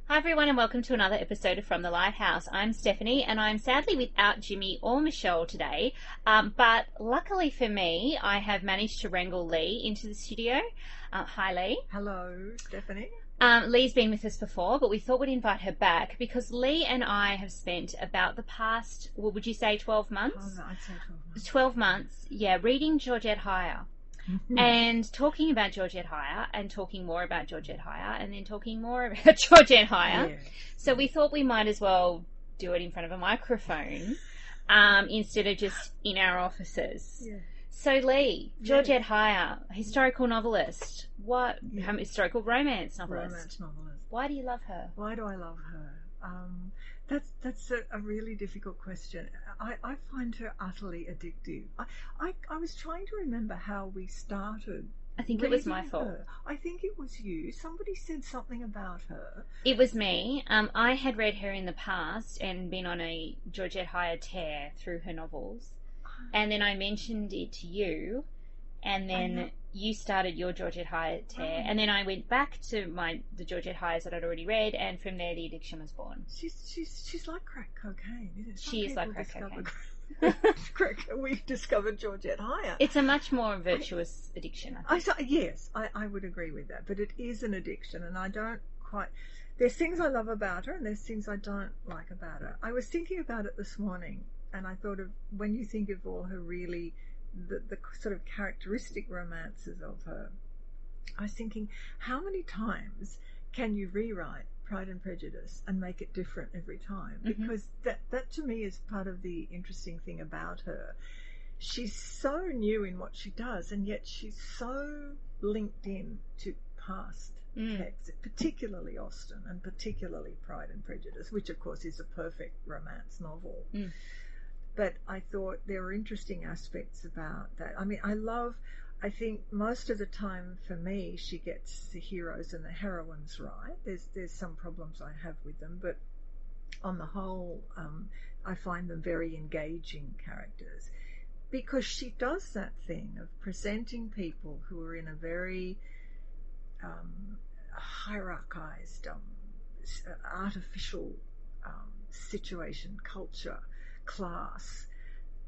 Hi everyone and welcome to another episode of From the Lighthouse. I'm Stephanie and I'm sadly without Jimmy or Michelle today, but luckily for me I have managed to wrangle Lee into the studio. Hi Lee. Hello Stephanie. Lee's been with us before, but we thought we'd invite her back because Lee and I have spent about the past, would you say 12 months? Oh, no, I'd say 12 months. 12 months, yeah, reading Georgette Heyer. And talking about Georgette Heyer and talking more about Georgette Heyer and then talking more about Georgette Heyer. Yeah. So we thought we might as well do it in front of a microphone instead of just in our offices. Yeah. So Lee, Georgette Heyer, historical novelist. What? Historical romance novelist. Romance novelist. Why do you love her? Why do I love her? That's a really difficult question. I find her utterly addictive. I was trying to remember how we started. I think it was my fault. I think it was you. Somebody said something about her. It was me. I had read her in the past and been on a Georgette Heyer tear through her novels. And then I mentioned it to you, and then you started your Georgette Heyer tear, and then I went back to the Georgette Heyers that I'd already read, and from there the addiction was born. She's like crack cocaine, isn't it? She is like crack cocaine. We've discovered Georgette Heyer. It's a much more virtuous addiction, I think. Yes, I would agree with that, but it is an addiction, and I don't quite... There's things I love about her, and there's things I don't like about her. I was thinking about it this morning, and I thought of when you think of all her really... The sort of characteristic romances of her, I was thinking, how many times can you rewrite Pride and Prejudice and make it different every time? Because that to me is part of the interesting thing about her. She's so new in what she does, and yet she's so linked in to past texts, particularly Austen and particularly Pride and Prejudice, which of course is a perfect romance novel. But I thought there were interesting aspects about that. I mean, I think most of the time for me, she gets the heroes and the heroines right. There's some problems I have with them, but on the whole, I find them very engaging characters because she does that thing of presenting people who are in a very hierarchized, artificial situation, culture, class,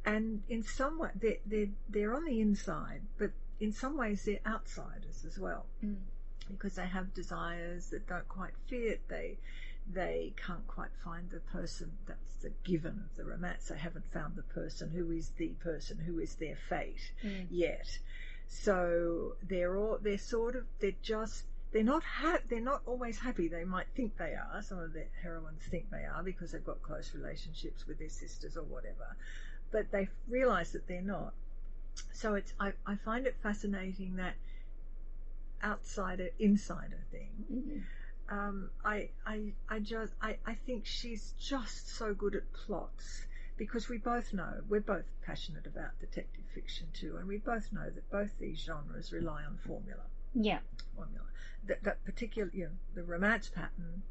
and in some way they're on the inside, but in some ways they're outsiders as well, because they have desires that don't quite fit. They can't quite find the person that's the given of the romance. They haven't found the person who is their fate yet. So they're not always happy. They might think they are. Some of the heroines think they are because they've got close relationships with their sisters or whatever, but they realise that they're not. So I find it fascinating, that outsider insider thing. I think she's just so good at plots, because we're both passionate about detective fiction too, and we both know that both these genres rely on formula. That particular, the romance pattern,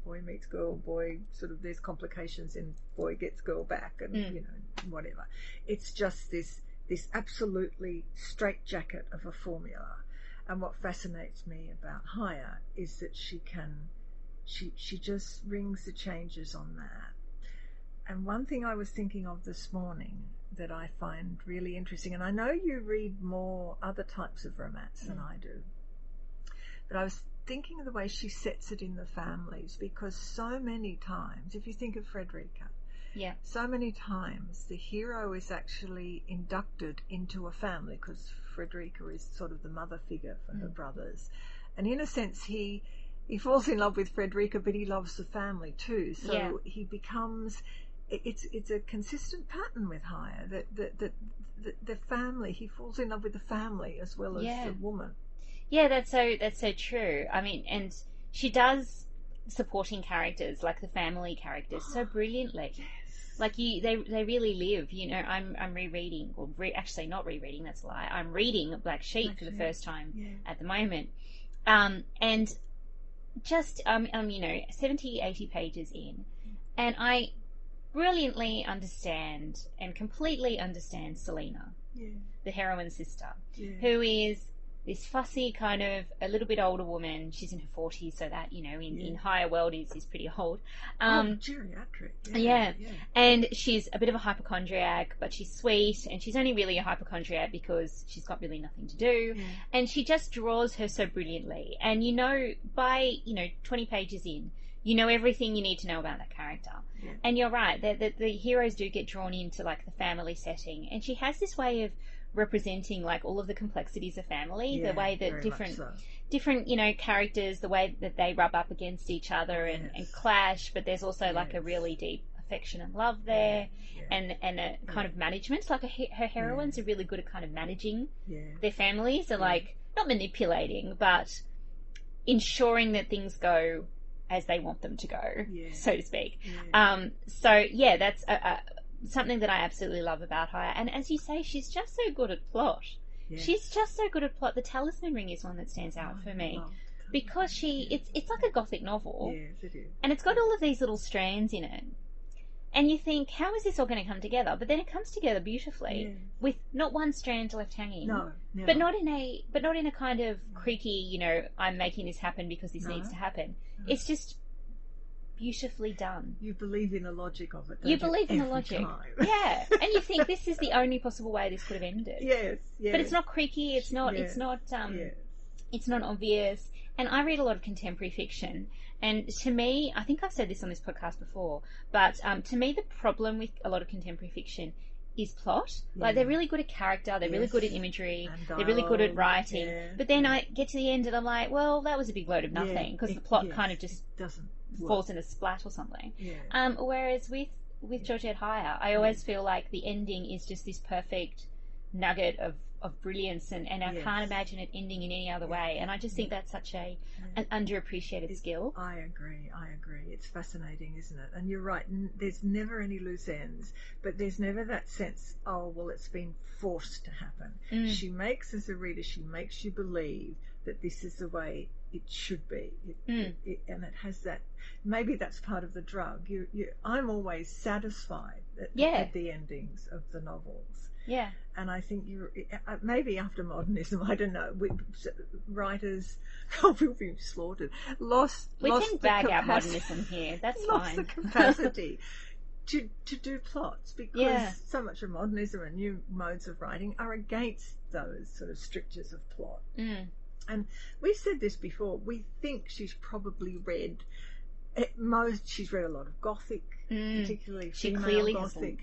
boy meets girl, boy, sort of, there's complications in boy gets girl back, and whatever. It's just this absolutely straitjacket of a formula. And what fascinates me about Heyer is that she just rings the changes on that. And one thing I was thinking of this morning that I find really interesting, and I know you read more other types of romance than I do, but I was thinking of the way she sets it in the families, because so many times, if you think of Frederica, so many times the hero is actually inducted into a family, because Frederica is sort of the mother figure for her brothers, and in a sense he falls in love with Frederica, but he loves the family too. So he becomes... It's a consistent pattern with Heyer, that the family, he falls in love with the family as well as the woman. Yeah, that's so true. I mean, and she does supporting characters, like the family characters, so brilliantly. Yes. Like they really live. I'm rereading, or actually not rereading. That's a lie. I'm reading Black Sheep for the first time at the moment, and just 70, 80 pages in, and I brilliantly understand and completely understand Selena, the heroine sister, who is this fussy kind of a little bit older woman. She's in her 40s, so that, you know, in higher world is pretty old. Geriatric. Yeah. And she's a bit of a hypochondriac, but she's sweet, and she's only really a hypochondriac because she's got really nothing to do. And she just draws her so brilliantly. And you know, by, 20 pages in, you know everything you need to know about that character. And you're right, the heroes do get drawn into like the family setting, and she has this way of representing like all of the complexities of family, the way that different characters, the way that they rub up against each other and clash, but there's also like a really deep affection and love there, and a kind of management. Like her heroines are really good at kind of managing their families, and like not manipulating, but ensuring that things go as they want them to go, so to speak. That's something that I absolutely love about her. And as you say, she's just so good at plot. She's just so good at plot. The Talisman Ring is one that stands out for me because it's like a gothic novel. Yes, it is. And it's got all of these little strands in it. And you think, how is this all going to come together? But then it comes together beautifully with not one strand left hanging. No, never. But not in a kind of creaky, I'm making this happen because this needs to happen. It's just beautifully done. You believe in the logic of it. You believe in the logic. Yeah. And you think this is the only possible way this could have ended. Yes. But it's not creaky, it's not obvious. And I read a lot of contemporary fiction, and to me, I think I've said this on this podcast before, but to me the problem with a lot of contemporary fiction is plot. Like, they're really good at character, they're really good at imagery, they're really good at writing, but then I get to the end and I'm like, well, that was a big load of nothing, because the plot kind of just doesn't falls in a splat or something. Whereas with Georgette Heyer, I always feel like the ending is just this perfect nugget of brilliance, and I can't imagine it ending in any other way. And I just think that's such an underappreciated skill. I agree. It's fascinating, isn't it? And you're right, there's never any loose ends, but there's never that sense, oh, well, it's been forced to happen. She makes, as a reader, she makes you believe that this is the way it should be. And it has that, maybe that's part of the drug. I'm always satisfied at the endings of the novels. Yeah. And I think maybe after modernism, I don't know, writers will be slaughtered. We can bag out modernism here. That's lost fine. The capacity to do plots, because so much of modernism and new modes of writing are against those sort of strictures of plot. And we've said this before. We think she's probably read she's read a lot of Gothic, particularly female Gothic.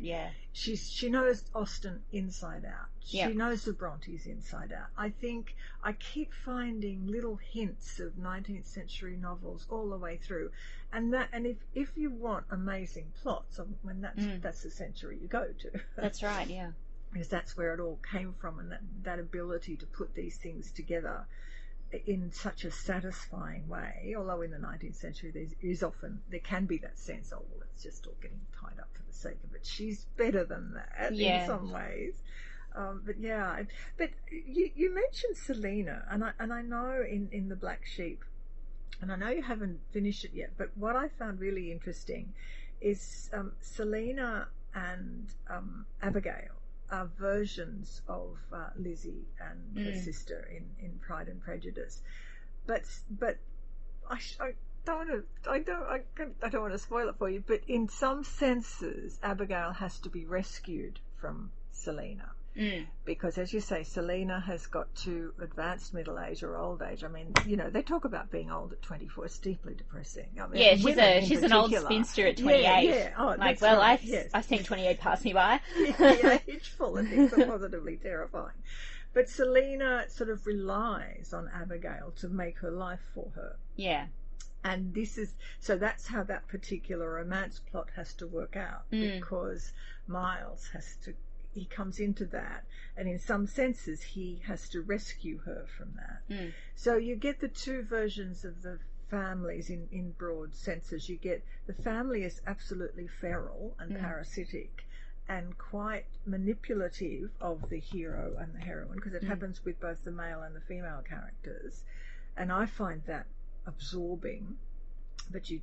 She knows Austen inside out. She knows the Brontes inside out. I think I keep finding little hints of 19th century novels all the way through, and if you want amazing plots, when that's the century you go to. That's right, yeah. Because that's where it all came from, and that ability to put these things together in such a satisfying way. Although in the 19th century there can be that sense, oh, well, it's just all getting tied up for the sake of it. She's better than that in some ways. But you mentioned Selina, and I know in The Black Sheep, and I know you haven't finished it yet, but what I found really interesting is Selina and Abigail are versions of Lizzie and her sister in Pride and Prejudice, but I don't want to spoil it for you. But in some senses, Abigail has to be rescued from Selina. Because, as you say, Selina has got to advanced middle age or old age. I mean, they talk about being old at 24. It's deeply depressing. I mean, she's an old spinster at 28. Oh, like, well, right. I've seen 28 pass me by. Ageful and things are positively terrifying. But Selina sort of relies on Abigail to make her life for her. Yeah. And that's how that particular romance plot has to work out, because Miles he comes into that, and in some senses he has to rescue her from that. So you get the two versions of the families in broad senses. You get the family is absolutely feral and parasitic and quite manipulative of the hero and the heroine, because it happens with both the male and the female characters, and I find that absorbing. but you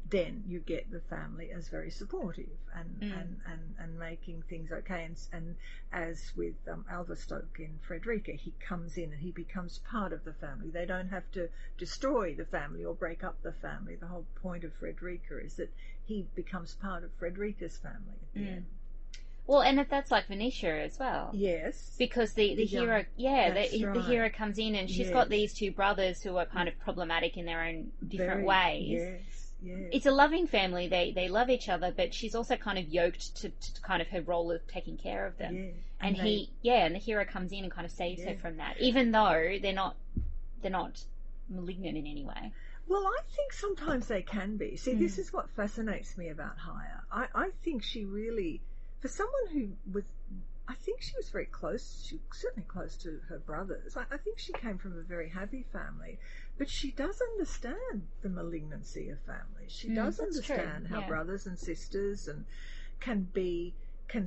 get the family as very supportive and making things okay. And as with Alverstoke in Frederica, he comes in and he becomes part of the family. They don't have to destroy the family or break up the family. The whole point of Frederica is that he becomes part of Frederica's family at the end. Well, and that's like Venetia as well. Yes. Because the hero, the hero comes in and she's got these two brothers who are kind of problematic in their own different ways. Yes. It's a loving family. They love each other, but she's also kind of yoked to kind of her role of taking care of them. Yeah. And the hero comes in and kind of saves her from that, even though they're not malignant in any way. Well, I think sometimes they can be. See, this is what fascinates me about Heyer. I think she really, for someone who was, I think she was very close, she was certainly close to her brothers. I think she came from a very happy family, but she does understand the malignancy of families. She does understand how brothers and sisters can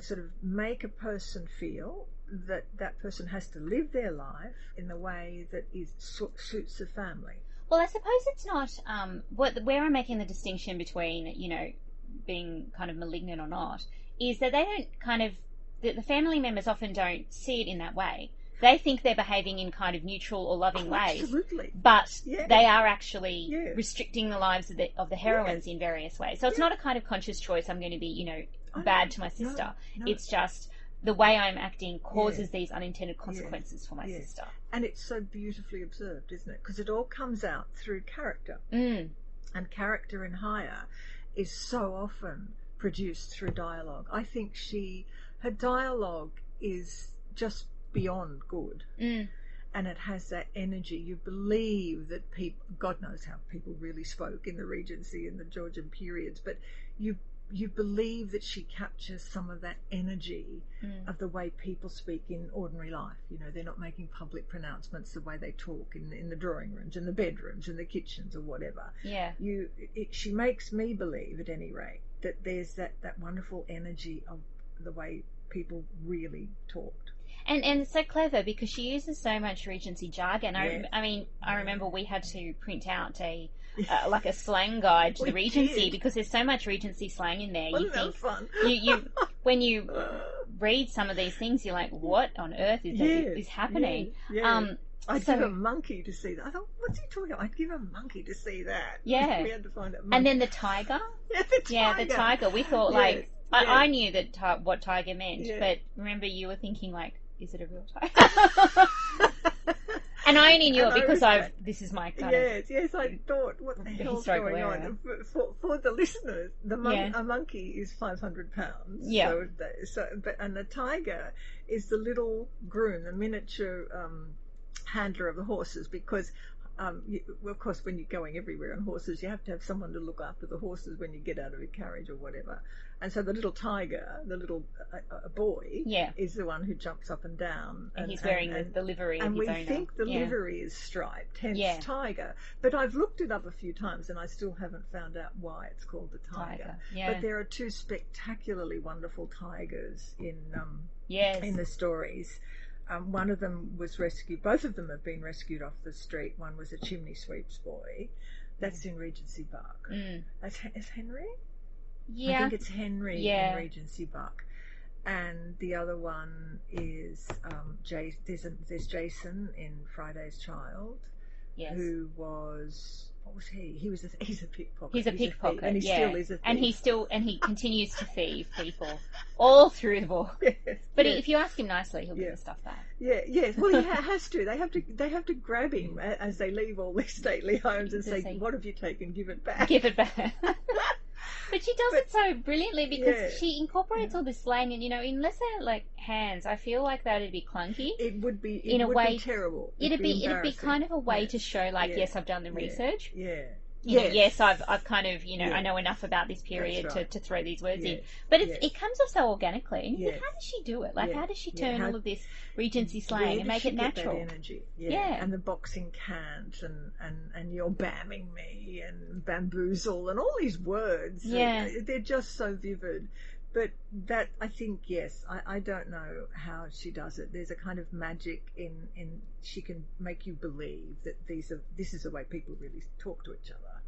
sort of make a person feel that person has to live their life in the way that suits the family. Well, I suppose it's not where I'm making the distinction between, being kind of malignant or not, is that they don't kind of, the family members often don't see it in that way. They think they're behaving in kind of neutral or loving ways. Absolutely. But they are actually restricting the lives of the heroines in various ways. So it's not a kind of conscious choice, I'm going to be, bad to my sister. No. It's just the way I'm acting causes these unintended consequences for my sister. And it's so beautifully observed, isn't it? Because it all comes out through character. And character in Heyer is so often produced through dialogue. I think her dialogue is just beyond good. And it has that energy. You believe that people, God knows how people really spoke in the Regency and the Georgian periods, but you believe that she captures some of that energy of the way people speak in ordinary life. They're not making public pronouncements the way they talk in the drawing rooms, in the bedrooms, in the kitchens or whatever. Yeah. She makes me believe, at any rate, that there's that wonderful energy of the way people really talked. And it's so clever because she uses so much Regency jargon. I remember we had to print out a slang guide to the Regency because there's so much Regency slang in there. Wasn't that fun? you when you read some of these things, you're like, what on earth is happening? I'd give a monkey to see that. I thought, what's he talking about? I'd give a monkey to see that. Yeah. We had to find it. And then the tiger. The tiger. We thought I knew that what tiger meant, but remember you were thinking like, is it a real tiger? And I only knew it because this is my kind of... Yes, I thought, what the hell's going on? For the listeners, a monkey is 500 pounds. Yeah. And the tiger is the little groom, the miniature handler of the horses, because... of course, when you're going everywhere on horses, you have to have someone to look after the horses when you get out of a carriage or whatever. And so the little tiger, the little boy, is the one who jumps up and down. And he's wearing the livery of his owner. And we think the livery is striped, hence tiger. But I've looked it up a few times and I still haven't found out why it's called the tiger. But there are two spectacularly wonderful tigers in the stories. One of them was rescued. Both of them have been rescued off the street. One was a chimney sweep's boy. That's in Regency Buck. Is Henry? Yeah. I think it's Henry in Regency Buck. And the other one is there's Jason in Friday's Child, who was... What was he? He's a pickpocket. He's a pickpocket, and he still is a thief. And he continues to thieve people all through the book. But if you ask him nicely, he'll give the stuff back. Yes. Well, he has to. They have to grab him as they leave all these stately homes and say, "What have you taken? Give it back." Give it back. But she does it so brilliantly because she incorporates all this slang, and unless they're like hands, I feel like that'd be clunky. It would be in a way terrible. It'd be kind of a way to show yes, I've done the research. Yes, I've kind of I know enough about this period to throw these words in. But it comes off so organically. How does she do it? How does she turn all of this Regency slang and make it natural? That energy? And the boxing cant and you're bamming me and bamboozle and all these words. They're just so vivid. But that, I think, I don't know how she does it. There's a kind of magic in she can make you believe that this is the way people really talk to each other.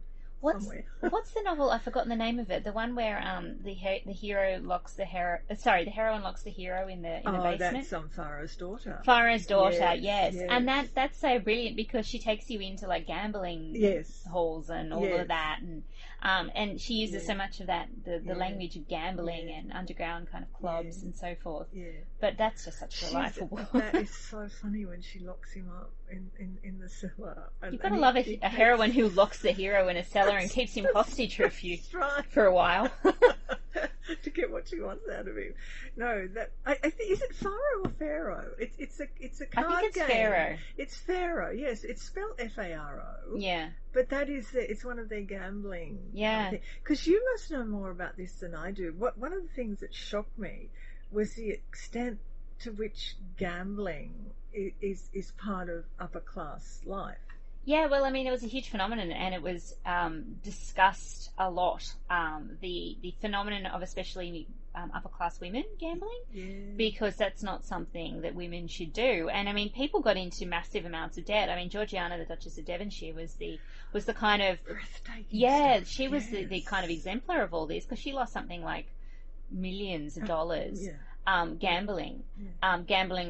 somewhere. What's the novel? I've forgotten the name of it. The one where the hero locks the hero. Sorry, the heroine locks the hero in the basement. That's Pharaoh's Daughter. Pharaoh's Daughter, yes. And that's so brilliant because she takes you into like gambling halls and all of that, and she uses so much of that the language of gambling and underground kind of clubs and so forth. Yeah. But that's just such a delightful book. That is so funny when she locks him up in the cellar. You've got to love a heroine who locks the hero in a cellar and keeps him hostage for a while. To get what she wants out of him. No, I think, is it Faro or Pharaoh? It's a card game. I think it's Pharaoh. It's Pharaoh, yes. It's spelled Faro. Yeah. But that is it's one of their gambling. Yeah. Because you must know more about this than I do. One of the things that shocked me was the extent to which gambling is part of upper class life. Yeah, well, I mean, it was a huge phenomenon, and it was discussed a lot. The phenomenon of especially upper class women gambling, because that's not something that women should do. And I mean, people got into massive amounts of debt. I mean, Georgiana, the Duchess of Devonshire, was the kind of she was the kind of exemplar of all this, because she lost something like millions of dollars. Gambling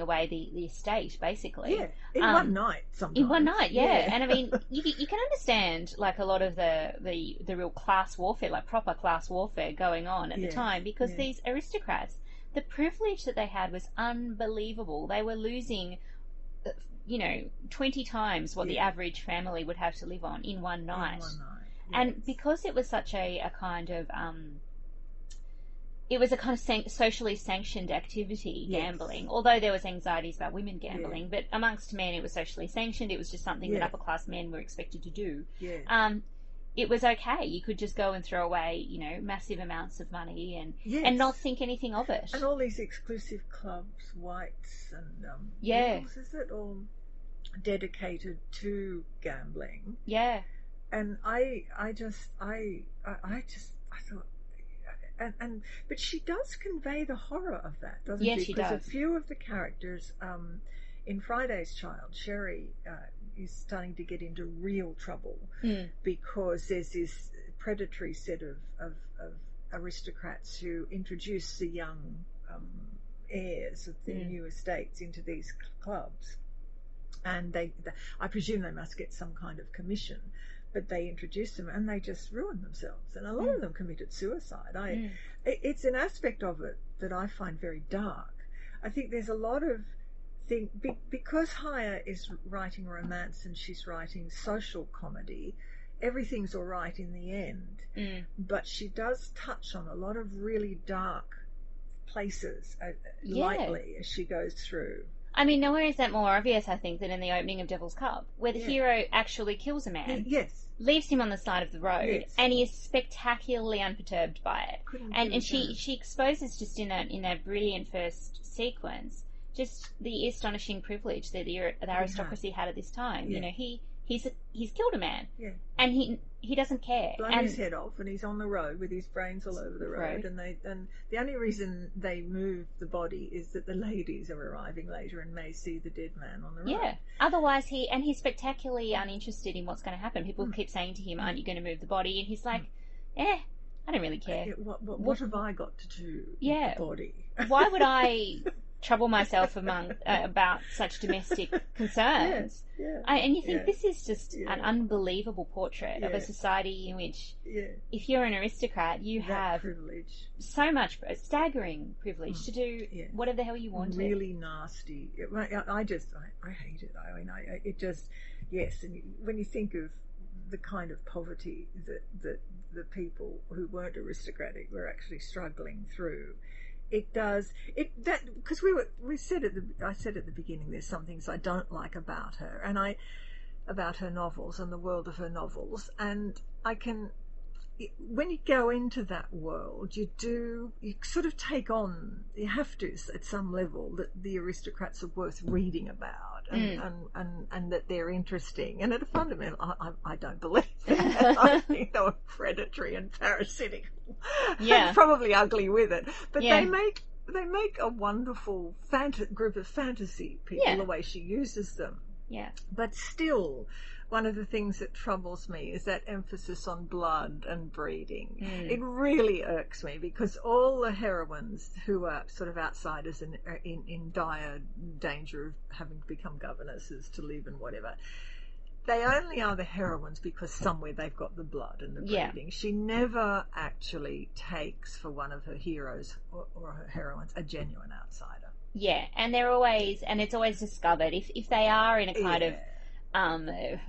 away the estate, basically. Yeah, in one night sometimes. In one night, yeah. And I mean, you can understand like a lot of the real class warfare, like proper class warfare going on at the time, because these aristocrats, the privilege that they had was unbelievable. They were losing 20 times what the average family would have to live on in one night. And because it was such a kind of it was a kind of socially sanctioned activity, gambling, although there was anxieties about women gambling, but amongst men it was socially sanctioned. It was just something that upper class men were expected to do. It was okay. You could just go and throw away, massive amounts of money and not think anything of it. And all these exclusive clubs, Whites and Eagles, is it, all dedicated to gambling. Yeah. And I thought, but she does convey the horror of that, doesn't she? Yes, she does. Because a few of the characters in Friday's Child, Sherry is starting to get into real trouble because there's this predatory set of aristocrats who introduce the young heirs of the new estates into these clubs, and I presume they must get some kind of commission. But they introduced them and they just ruined themselves. And a lot of them committed suicide. It's an aspect of it that I find very dark. I think there's a lot of things, because Heyer is writing romance and she's writing social comedy, everything's all right in the end. But she does touch on a lot of really dark places lightly as she goes through. I mean, nowhere is that more obvious, I think, than in the opening of Devil's Cup, where the hero actually kills a man, leaves him on the side of the road, and he is spectacularily unperturbed by it. And she exposes just in a brilliant first sequence just the astonishing privilege that the aristocracy had at this time. He's killed a man, and he doesn't care. Blown his head off, and he's on the road with his brains all over the road. And the only reason they move the body is that the ladies are arriving later and may see the dead man on the road. Yeah. Otherwise, he's spectacularly uninterested in what's going to happen. People keep saying to him, "Aren't you going to move the body?" And he's like, I don't really care. What have I got to do with the body? Why would I trouble myself about such domestic concerns? And you think this is just an unbelievable portrait of a society in which if you're an aristocrat you have privilege, so much staggering privilege to do whatever the hell you wanted. Really nasty. I hate it. I mean, it just and when you think of the kind of poverty that the people who weren't aristocratic were actually struggling through, because I said at the beginning, there's some things I don't like about her, about her novels and the world of her novels, and when you go into that world, you sort of take on, you have to at some level, that the aristocrats are worth reading about and that they're interesting. And at a fundamental, I don't believe that. I think they were predatory and parasitic, and probably ugly with it. But they make a wonderful group of fantasy people, the way she uses them. Yeah. But still, one of the things that troubles me is that emphasis on blood and breeding. It really irks me, because all the heroines who are sort of outsiders and are in dire danger of having to become governesses to live and whatever, they only are the heroines because somewhere they've got the blood and the breeding. She never actually takes for one of her heroes or her heroines a genuine outsider. Yeah, and it's always discovered if they are in a kind of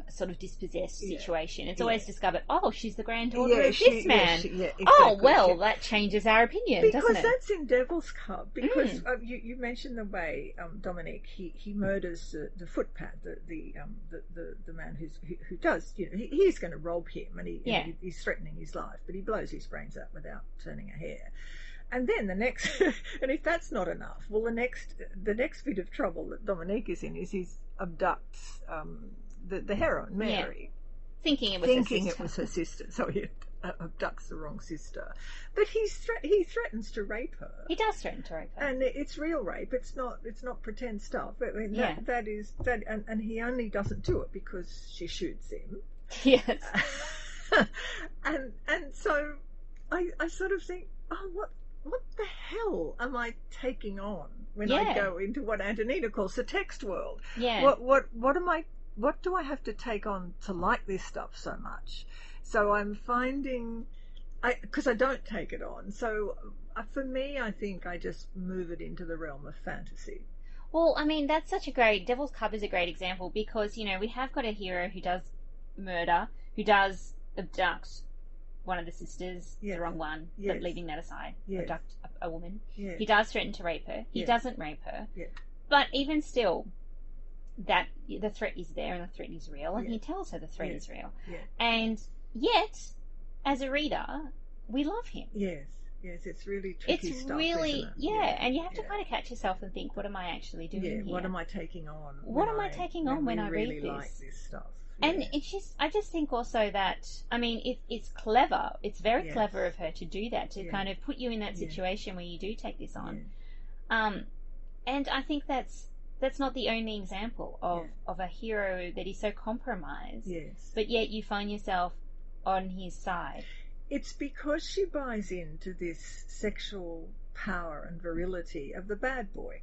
sort of dispossessed situation. It's always discovered, oh, she's the granddaughter of this man. Exactly. Oh, well, that changes our opinion, doesn't it? Because that's in Devil's Cub. Because you mentioned the way Dominique he murders the footpad, the man who does, he's going to rob him, and he's threatening his life, but he blows his brains out without turning a hair. And then the next, and if that's not enough, well, the next bit of trouble that Dominique is in is he abducts the heroine, Mary, thinking it was her sister. So he abducts the wrong sister. But he threatens to rape her. He does threaten to rape her, and it's real rape. It's not pretend stuff. I mean, that is, and he only doesn't do it because she shoots him. Yes. and so I sort of think, oh, what the hell am I taking on when I go into what Antonina calls the text world? Yeah. What do I have to take on to like this stuff so much? So I'm finding, because I don't take it on. So for me, I think I just move it into the realm of fantasy. Well, I mean, that's such a great, Devil's Cub is a great example, because, we have got a hero who does murder, who does abduct one of the sisters, the wrong one, but leaving that aside, abduct a woman. He does threaten to rape her. He doesn't rape her. But even still, that the threat is there and the threat is real, and he tells her the threat is real. And yet, as a reader, we love him. Yes, it's really tricky stuff, really, isn't it? And you have to kind of catch yourself and think, what am I actually doing here? What am I taking on? What am I taking on when I read this? Like this stuff. And I just think also that, I mean, it's clever. It's very clever of her to do that, to kind of put you in that situation where you do take this on. And I think that's not the only example of a hero that is so compromised. But yet you find yourself on his side. It's because she buys into this sexual power and virility of the bad boy.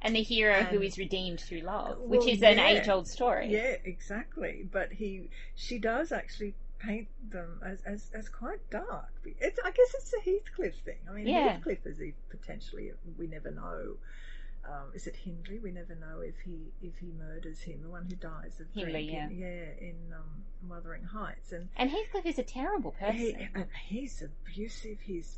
And the hero who is redeemed through love, which is an age-old story. Yeah, exactly. But she does actually paint them as quite dark. I guess it's a Heathcliff thing. I mean, Heathcliff is potentially, we never know. Is it Hindley? We never know if he murders him, the one who dies of Hindley, drink in Wuthering Heights. And Heathcliff is a terrible person. He's abusive. He's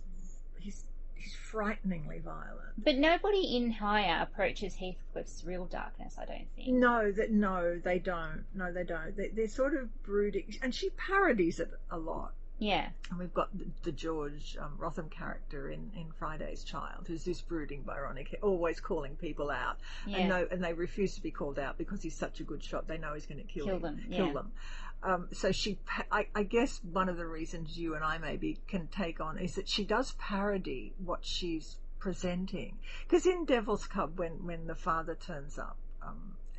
frighteningly violent. But nobody in Heyer approaches Heathcliff's real darkness, I don't think. No, they don't. They're sort of brooding, and she parodies it a lot. Yeah. And we've got the George Rotham character in Friday's Child, who's this brooding Byronic, always calling people out, and they refuse to be called out because he's such a good shot. They know he's going to kill them. So I guess one of the reasons you and I maybe can take on is that she does parody what she's presenting. Because in Devil's Cub, when the father turns up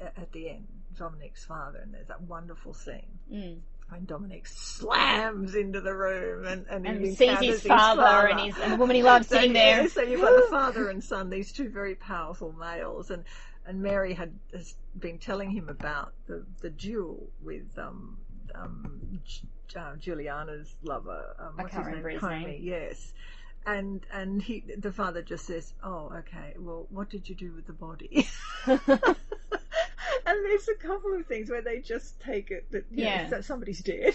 at the end, Dominique's father, and there's that wonderful scene. When Dominique slams into the room and sees his father and the woman he loves sitting there. Yeah, so you've got the father and son, these two very powerful males, and Mary has been telling him about the duel with Juliana's lover. I can't remember his name. Yes. And the father just says, "Oh, okay. Well, what did you do with the body?" And there's a couple of things where they just take it that somebody's dead.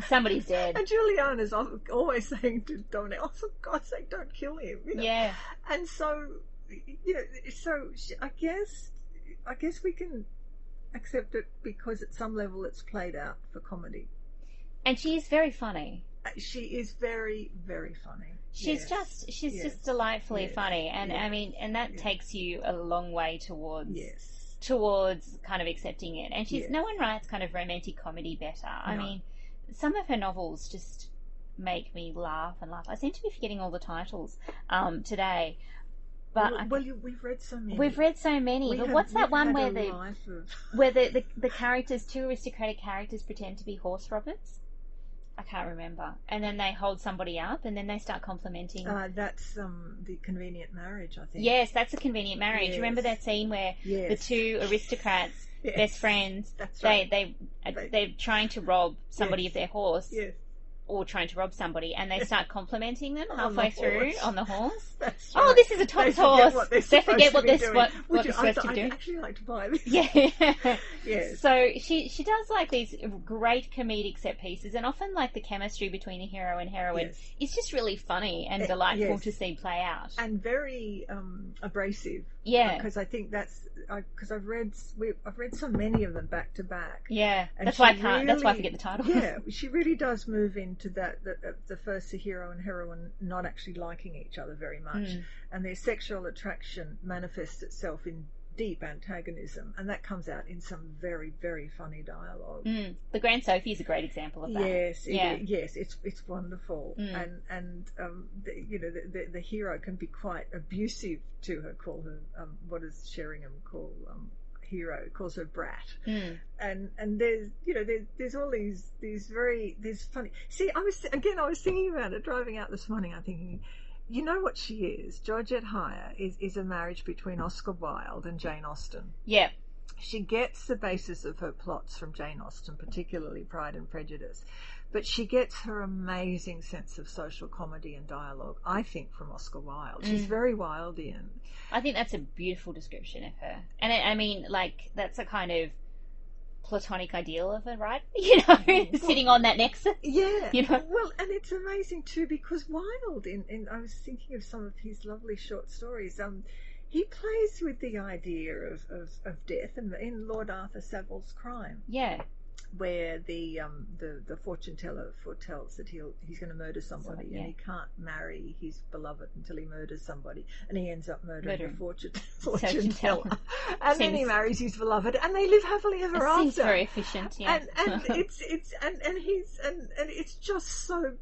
Somebody's dead. And Juliana's always saying to Dominic, "Oh, for God's sake, don't kill him." Yeah. And so, I guess we can accept it because at some level it's played out for comedy. And she is very funny. She is very, very funny. She's just delightfully funny, and I mean, and that takes you a long way towards kind of accepting it. And no one writes kind of romantic comedy better. No. I mean, some of her novels just make me laugh and laugh. I seem to be forgetting all the titles today, But we've read so many. We've read so many. But what's that one where the characters, two aristocratic characters, pretend to be horse robbers? I can't remember. And then they hold somebody up, and then they start complimenting. That's the Convenient Marriage, I think. Yes, that's a Convenient Marriage. Yes. Remember that scene where the two aristocrats, best friends, that's right. they're trying to rob somebody of their horse. Yes. Or trying to rob somebody, and they start complimenting them halfway through on the horse. That's right. Oh, this is a top horse. They forget what they're supposed to do. I'd actually like to buy this. Yeah. Yes. So she does like these great comedic set pieces, and often like the chemistry between the hero and heroine is just really funny and delightful to see play out, and very abrasive. Yeah, because I think because I've read so many of them back to back. Yeah, that's why I forget the title. Yeah, she really does move into that the first, the hero and heroine not actually liking each other very much, and their sexual attraction manifests itself in deep antagonism, and that comes out in some very, very funny dialogue. The Grand Sophie is a great example of that. Yes, yes, it's wonderful, and the hero can be quite abusive to her. Call her what does Sheringham call hero? Calls her brat, and there's all these funny. See, I was thinking about it driving out this morning. I'm thinking, you know what she is? Georgette Heyer is a marriage between Oscar Wilde and Jane Austen. Yeah. She gets the basis of her plots from Jane Austen, particularly Pride and Prejudice, but she gets her amazing sense of social comedy and dialogue, I think, from Oscar Wilde. She's very Wildean. I think that's a beautiful description of her. And I mean, like, that's a kind of platonic ideal of her, right? Sitting on that nexus. Yeah. Well, and it's amazing too, because Wilde, I was thinking of some of his lovely short stories. He plays with the idea of death in Lord Arthur Savile's Crime. Yeah. Where the fortune teller foretells that he's going to murder somebody, and he can't marry his beloved until he murders somebody, and he ends up murdering the fortune teller, and then he marries his beloved, and they live happily ever after. Seems very efficient, yeah. And it's just so.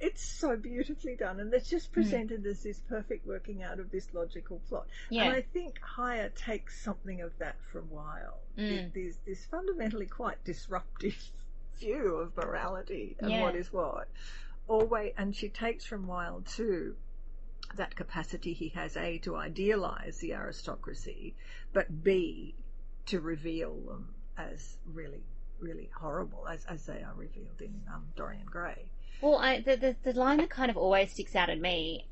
It's so beautifully done, and it's just presented as this perfect working out of this logical plot. Yeah. And I think Heyer takes something of that from Wilde. There's this fundamentally quite disruptive view of morality and what is what. Always, and she takes from Wilde too that capacity he has, A, to idealise the aristocracy, but B, to reveal them as really, really horrible, as they are revealed in Dorian Gray. Well, the line that kind of always sticks out at me,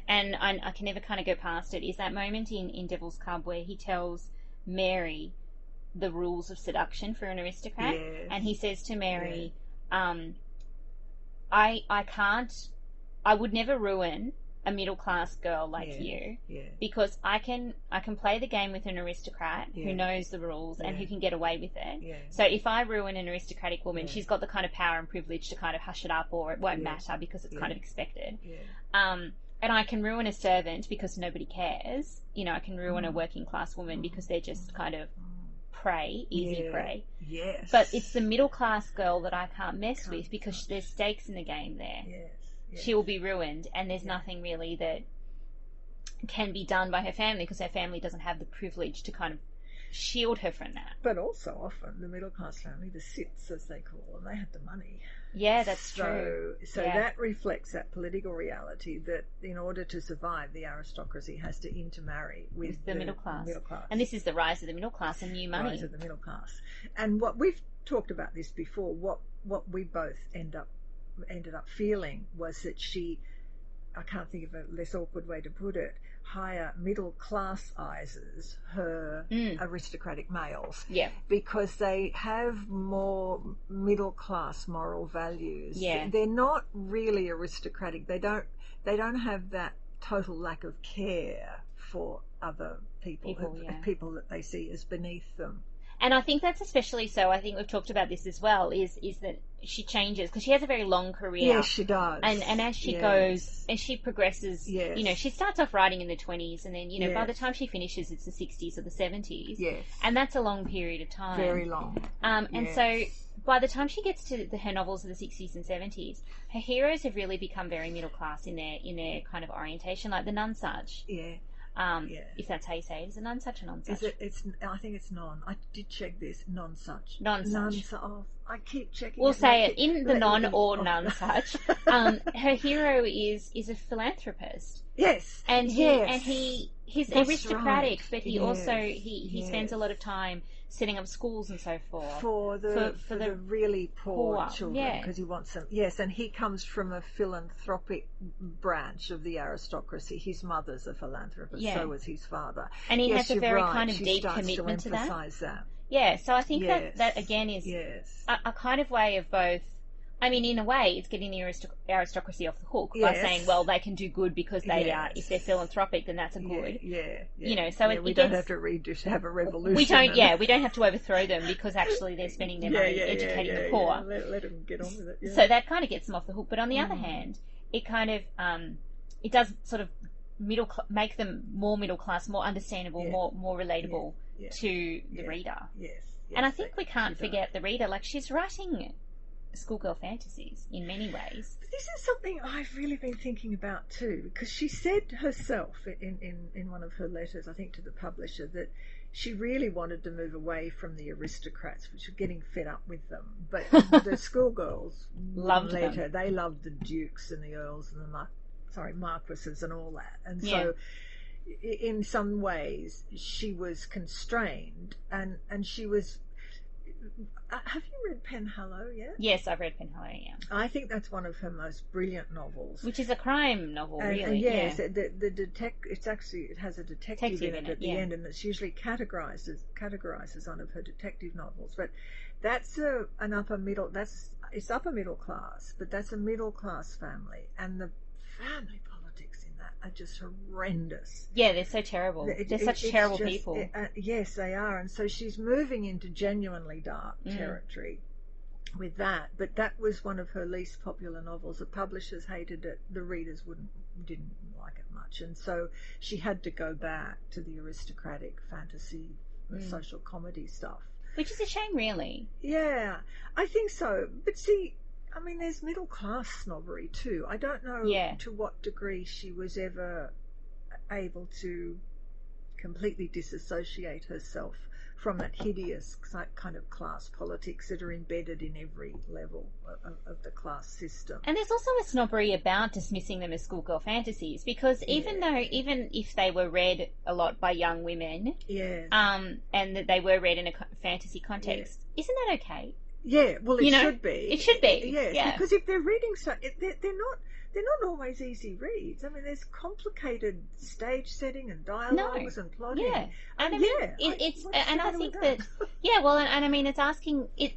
and I can never kind of go past it, is that moment in Devil's Cub where he tells Mary the rules of seduction for an aristocrat, and he says to Mary, I would never ruin a middle class girl like you, because I can play the game with an aristocrat who knows the rules and who can get away with it. So if I ruin an aristocratic woman, she's got the kind of power and privilege to kind of hush it up, or it won't matter because it's kind of expected. And I can ruin a servant because nobody cares. I can ruin a working class woman because they're just kind of prey, easy prey. Yes. But it's the middle class girl that I can't mess with because there's stakes in the game there. Yes. She will be ruined, and there's nothing really that can be done by her family because her family doesn't have the privilege to kind of shield her from that. But also often the middle class family, the cits as they call them, they have the money. Yeah, that's true. So that reflects that political reality that in order to survive, the aristocracy has to intermarry with the middle class. And this is the rise of the middle class and new money. Rise of the middle class. And what we've talked about this before, what we both ended up feeling was that she, I can't think of a less awkward way to put it, higher middle class-izes her aristocratic males, because they have more middle class moral values. They're not really aristocratic. They don't have that total lack of care for other people that they see as beneath them. And I think that's especially so. I think we've talked about this as well. Is that she changes because she has a very long career. Yes, she does. And as she goes, as she progresses, she starts off writing in the 20s, and then by the time she finishes, it's the 60s or the 70s. Yes. And that's a long period of time. Very long. And so by the time she gets to her novels of the 60s and 70s, her heroes have really become very middle class in their kind of orientation, like the Nonsuch. Yeah. If that's how you say it. Is it none-such or non-such? Is it? I think it's non. I did check this. Non-such. Non-such. Oh, I keep checking. We'll say it in the non or none-such. Her hero is a philanthropist. Yes. And he's That's aristocratic, right. but he also he spends a lot of time setting up schools and so forth for the really poor children, because he wants them. Yes, and he comes from a philanthropic branch of the aristocracy. His mother's a philanthropist, so was his father, and he has a very kind of deep commitment to that. Yeah, so I think that again is a kind of way of both. I mean, in a way, it's getting the aristocracy off the hook by saying, well, they can do good because they are. If they're philanthropic, then that's a good. You know, so we don't have to have a revolution. We don't. We don't have to overthrow them because actually they're spending their money educating the poor. Let them get on with it. Yeah. So that kind of gets them off the hook. But on the other hand, it kind of it does sort of make them more middle class, more understandable, more relatable to the reader. Yes. And I think we can't forget the reader. Like, she's writing schoolgirl fantasies in many ways. This is something I've really been thinking about too, because she said herself in one of her letters, I think to the publisher, that she really wanted to move away from the aristocrats, which were getting fed up with them. But the schoolgirls loved her. They loved the dukes and the earls and the marquises and all that. And so in some ways she was constrained, and she was... have you read Penhallow yet? Yes, I've read Penhallow, yeah. I think that's one of her most brilliant novels. Which is a crime novel, really. And yes, it has a detective in it at the end, and it's usually categorizes one of her detective novels. But that's an upper middle. It's upper middle class, but that's a middle class family, and the family politics in that are just horrendous. Yeah, they're so terrible. They're such terrible people. Yes, they are. And so she's moving into genuinely dark territory with that. But that was one of her least popular novels. The publishers hated it. The readers didn't like it much. And so she had to go back to the aristocratic fantasy, social comedy stuff. Which is a shame, really. Yeah, I think so. But see, I mean, there's middle class snobbery too. I don't know to what degree she was ever able to completely disassociate herself from that hideous kind of class politics that are embedded in every level of the class system. And there's also a snobbery about dismissing them as schoolgirl fantasies, because even if they were read a lot by young women, and that they were read in a fantasy context, isn't that okay? Yeah, well, it should be. It should be. Yes, because if they're reading they're not always easy reads. I mean, there's complicated stage setting and dialogues and plotting. Yeah, and I mean, I think that and I mean, it's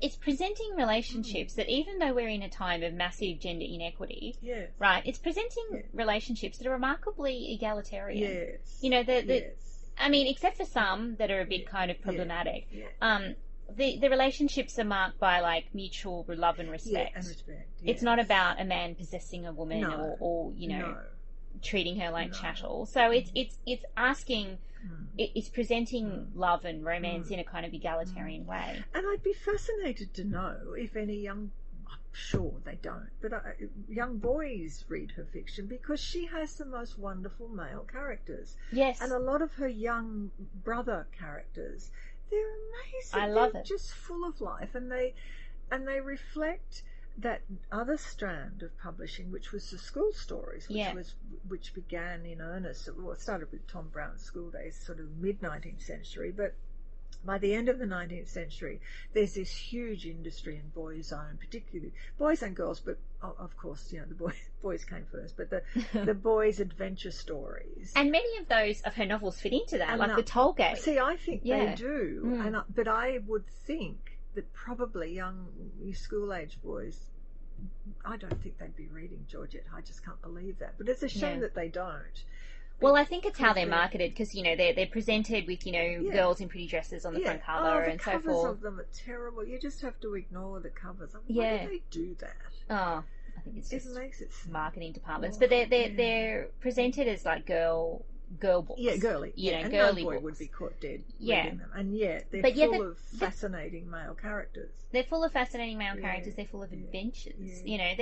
it's presenting relationships that, even though we're in a time of massive gender inequity, right? It's presenting relationships that are remarkably egalitarian. Yes, you know, I mean, except for some that are a bit kind of problematic. The relationships are marked by, like, mutual love and respect. It's not about a man possessing a woman or treating her like chattel. So it's asking, it's presenting love and romance in a kind of egalitarian way. And I'd be fascinated to know if any I'm sure they don't, but young boys read her fiction, because she has the most wonderful male characters. Yes. And a lot of her young brother characters, they're amazing. I love They're just full of life, and they reflect that other strand of publishing, which was the school stories, which began in earnest. It started with Tom Brown's School Days, sort of mid-19th century, but by the end of the 19th century, there's this huge industry in boys' own, particularly boys and girls, but of course, the boys came first, but the boys' adventure stories. And many of those of her novels fit into that, like the Tollgate. See, I think they do, but I would think that probably young school-age boys, I don't think they'd be reading Georgette. I just can't believe that. But it's a shame that they don't. Well, I think it's how they're marketed, because they're presented with girls in pretty dresses on the front cover and so forth. The covers of them are terrible. You just have to ignore the covers. Why do they do that? Oh, I think it's just makes it marketing departments. But they're presented as like girl girl books. Yeah, girly. You know, and girly no boy books. would be caught dead reading them. And yet they're full of fascinating male characters. They're full of fascinating male characters. They're full of adventures. You know,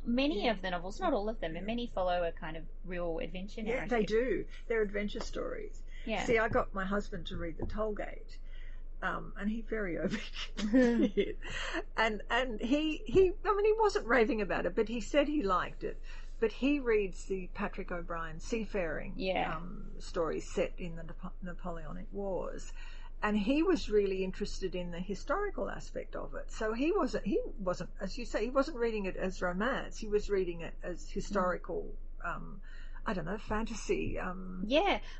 many of the novels, not all of them, and many follow a kind of real adventure narrative. Yeah, they do. They're adventure stories. Yeah. See, I got my husband to read The Tollgate. And he very obedient. and he I mean, he wasn't raving about it, but he said he liked it. But he reads the Patrick O'Brian seafaring stories set in the Napoleonic Wars, and he was really interested in the historical aspect of it. So he wasn't, as you say, he wasn't reading it as romance. He was reading it as historical. I don't know, fantasy,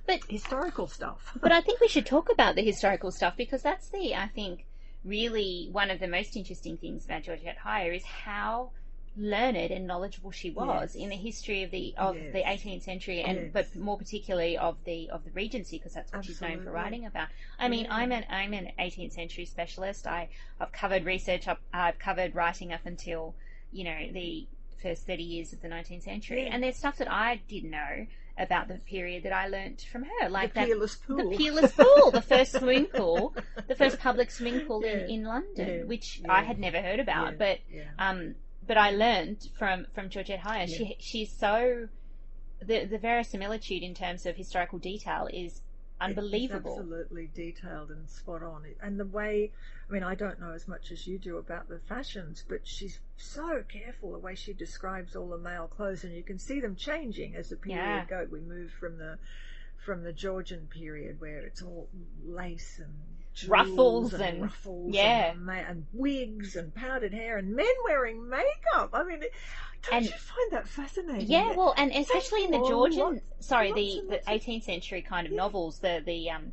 but historical stuff. But I think we should talk about the historical stuff, because that's I think, really one of the most interesting things about Georgette Heyer is how learned and knowledgeable she was in the history of the 18th century, and but more particularly of the Regency, because that's what she's known for writing about. I mean, I'm an 18th century specialist. I've covered research. I've covered writing up until, you know, the first 30 years of the 19th century, and there's stuff that I didn't know about the period that I learnt from her, like the Peerless Pool, the first swimming pool, the first public swimming pool in London, which I had never heard about, but I learned from Georgette Heyer. She's so the verisimilitude in terms of historical detail is unbelievable. It's absolutely detailed and spot on. And the way, I mean, I don't know as much as you do about the fashions, but she's so careful the way she describes all the male clothes, and you can see them changing as the period goes. We move from the Georgian period, where it's all lace and ruffles and wigs and powdered hair and men wearing makeup. I mean, don't you find that fascinating? Yeah, well, and especially in the Georgian, the 18th century kind of novels, the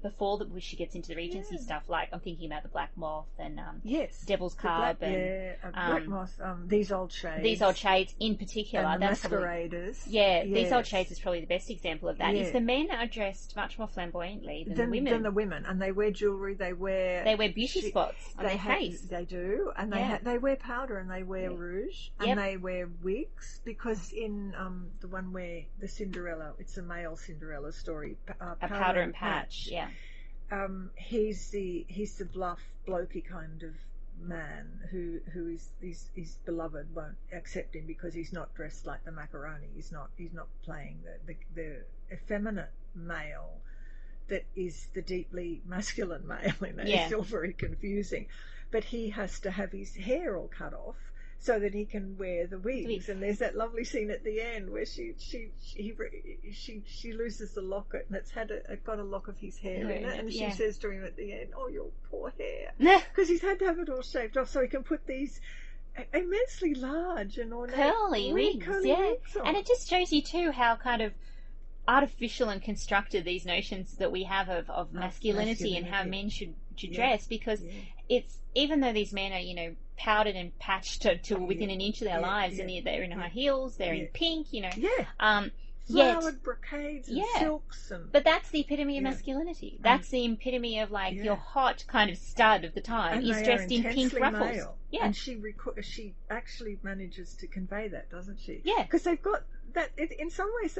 before she gets into the Regency stuff, like I'm thinking about the Black Moth and Devil's Cub Black Moth, These Old Shades. These Old Shades in particular. And the Masqueraders. These Old Shades is probably the best example of that. Is the men are dressed much more flamboyantly than the women. And they wear jewellery, they wear beauty spots on their face. They do, and they wear powder, and they wear rouge, and they wear wigs, because in the one where the Cinderella, it's a male Cinderella story, Powder and Patch. He's the bluff, blokey kind of man who is beloved won't accept him because he's not dressed like the macaroni. He's not playing the effeminate male that is the deeply masculine male in it. It's still very confusing, but he has to have his hair all cut off so that he can wear the wigs. And there's that lovely scene at the end where she loses the locket, and it's got a lock of his hair in it, and she says to him at the end, "Oh, your poor hair," because he's had to have it all shaved off so he can put these immensely large and ornate curly wigs. Wigs on. And it just shows you too how kind of artificial and constructed these notions that we have of masculinity and how men should dress, because it's, even though these men are, you know, powdered and patched to within an inch of their lives, and they're in high heels, they're in pink, you know, flowered brocades and silks, but that's the epitome of masculinity. That's the epitome of like your hot kind of stud of the time and is dressed in pink ruffles. Male. And she actually manages to convey that, doesn't she? Yeah, because they've got that. In some ways,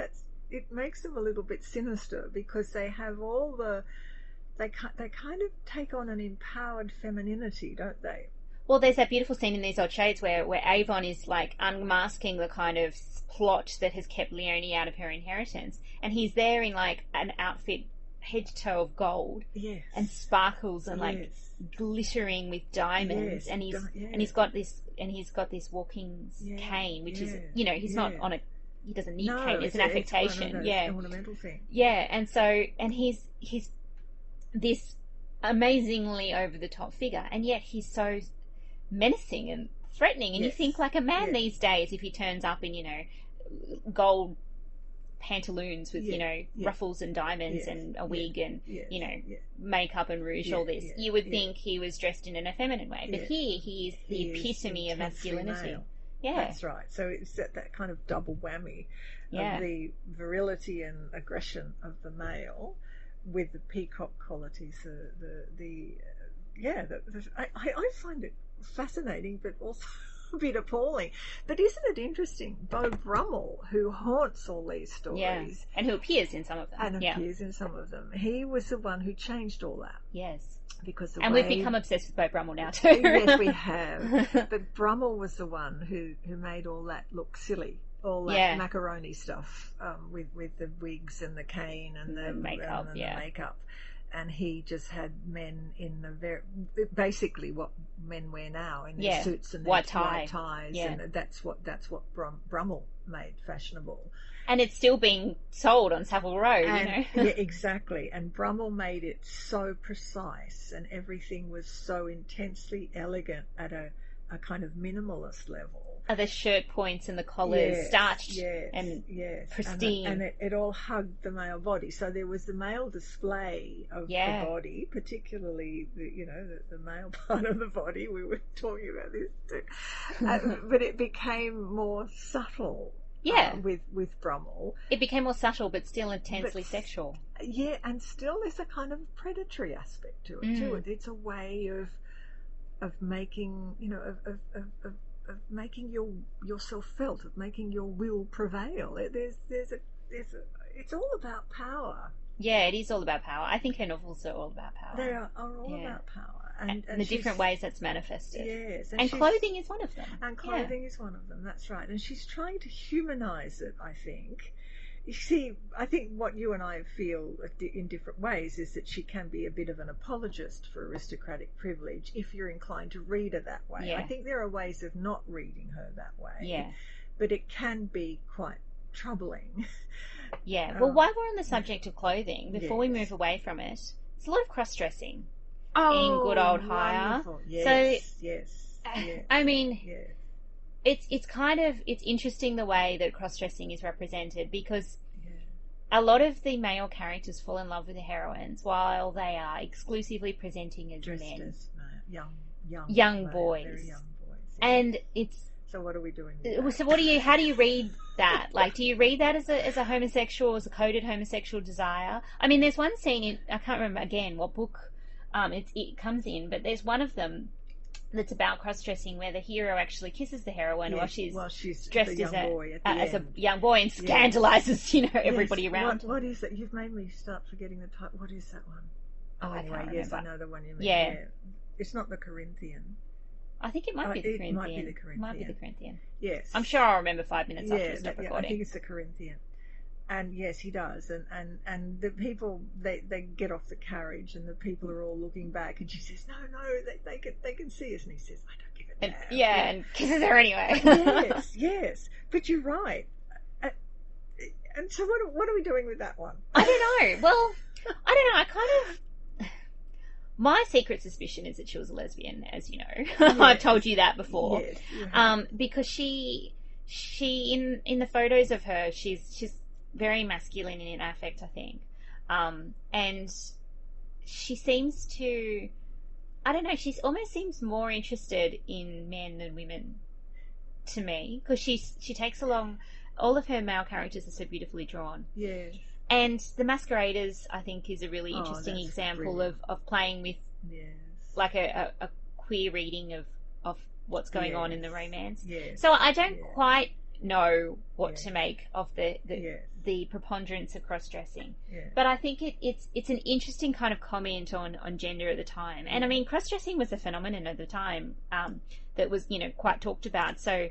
it makes them a little bit sinister, because they have all they kind of take on an empowered femininity, don't they? Well, there's that beautiful scene in These Old Shades where Avon is like unmasking the kind of plot that has kept Leonie out of her inheritance, and he's there in like an outfit head to toe of gold, and sparkles and like glittering with diamonds, and he's got this walking cane, which is, you know, he's not on a, he doesn't need cane, it's an affectation, ornamental thing. And so, and he's this amazingly over the top figure, and yet he's so menacing and threatening, and you think like a man these days, if he turns up in, you know, gold pantaloons with, you know, ruffles and diamonds and a wig and, you know, makeup and rouge, all this, you would think he was dressed in an effeminate way, but here he is the epitome of masculinity. Male. That's right. So it's that kind of double whammy of the virility and aggression of the male with the peacock qualities. I find it fascinating, but also a bit appalling. But isn't it interesting? Beau Brummell, who haunts all these stories, and who appears in some of them, he was the one who changed all that. Yes. Because we've become obsessed with Beau Brummell now too. Yes, we have. But Brummell was the one who made all that look silly, all that macaroni stuff, with the wigs and the cane and the makeup, the makeup. And he just had men in basically what men wear now, in their suits and their white ties, and that's what Brummell made fashionable. And it's still being sold on Savile Row, Yeah, exactly. And Brummell made it so precise, and everything was so intensely elegant at a kind of minimalist level. The shirt points and the collars starched and pristine. And it all hugged the male body. So there was the male display of the body, particularly the male part of the body. We were talking about this too. But it became more subtle. With Brummell. It became more subtle but still intensely sexual. Yeah, and still there's a kind of predatory aspect to it too. It's a way of making, of making yourself felt, of making your will prevail. It's all about power. Yeah, it is all about power. I think her novels are all about power. They are all about power. And the different ways that's manifested. Yes. And clothing is one of them. And clothing is one of them, that's right. And she's trying to humanise it, I think. You see, I think what you and I feel in different ways is that she can be a bit of an apologist for aristocratic privilege if you're inclined to read her that way. Yeah. I think there are ways of not reading her that way. Yeah. But it can be quite troubling. Yeah. Well, while we're on the subject of clothing, before we move away from it, there's a lot of cross-dressing in good old Heyer. Yes, I mean, it's interesting the way that cross-dressing is represented, because a lot of the male characters fall in love with the heroines while they are exclusively presenting as dressed men, as young boys. Very young boys. And it's. So what are we doing with that? So how do you read that? Like, do you read that as a homosexual, as a coded homosexual desire? I mean, there's one scene I can't remember again what book it comes in, but there's one of them that's about cross-dressing where the hero actually kisses the heroine while she's dressed as a young boy and scandalizes everybody around. What is it? You've made me start forgetting the title. What is that one? Oh, anyway, yes, I know the one you mean. Yeah. It's not the Corinthian. I think it might be the Corinthian. It might be the Corinthian. Yes. I'm sure I'll remember 5 minutes after we stop recording. I think it's the Corinthian. And yes, he does. And the people, they get off the carriage and the people are all looking back, and she says, no, they can see us. And he says, I don't give a damn. And kisses her anyway. Yes. But you're right. And so what are we doing with that one? I don't know. Well, I don't know. I kind of... My secret suspicion is that she was a lesbian, as you know. Yes. I've told you that before. Yes, because she in the photos of her, she's very masculine in affect, I think. And she seems to, I don't know, she almost seems more interested in men than women to me, because she takes along, all of her male characters are so beautifully drawn. Yes. And The Masqueraders, I think, is a really interesting example of playing with like a queer reading of what's going on in the romance. Yes. So I don't quite know what to make of the preponderance of cross-dressing. Yeah. But I think it's an interesting kind of comment on gender at the time. And I mean, cross-dressing was a phenomenon at the time that was, quite talked about. So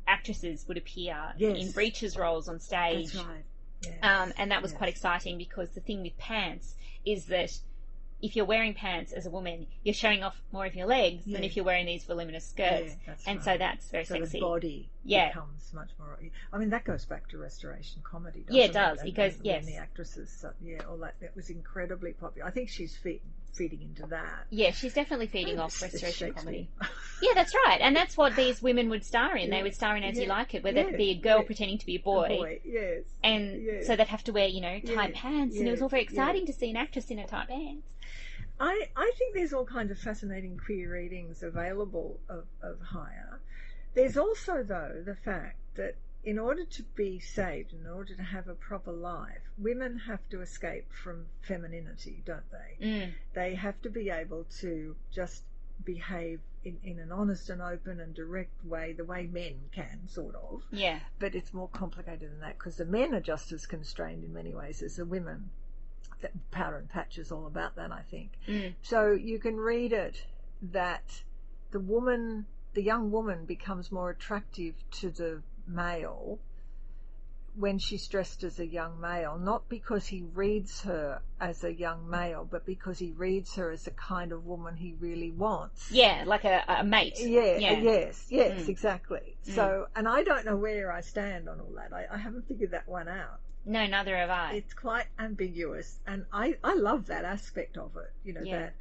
actresses would appear in breeches roles on stage. That's right. Yes. And that was quite exciting, because the thing with pants is that if you're wearing pants as a woman, you're showing off more of your legs than if you're wearing these voluminous skirts. So that's very sexy. The body becomes much more... I mean, that goes back to Restoration comedy, doesn't it? Yeah, it does. It goes, yes. And the actresses, all that was incredibly popular. I think she's feeding into that. Yeah, she's definitely feeding off Restoration comedy. Yeah, that's right. And that's what these women would star in. They would star in As You Like It, where there'd be a girl pretending to be a boy. Yes. And so they'd have to wear, tight pants. And it was all very exciting to see an actress in her tight pants. I think there's all kinds of fascinating queer readings available of Heyer. There's also, though, the fact that in order to be saved, in order to have a proper life, women have to escape from femininity, don't they? Mm. They have to be able to just behave in an honest and open and direct way, the way men can, sort of. Yeah. But it's more complicated than that, because the men are just as constrained in many ways as the women. Powder and Patch is all about that, I think. So you can read it that the young woman becomes more attractive to the male when she's dressed as a young male, not because he reads her as a young male, but because he reads her as the kind of woman he really wants. Yeah, like a mate. Yeah. Yes, exactly. So, and I don't know where I stand on all that. I haven't figured that one out. No, neither have I. It's quite ambiguous, and I love that aspect of it. You know, that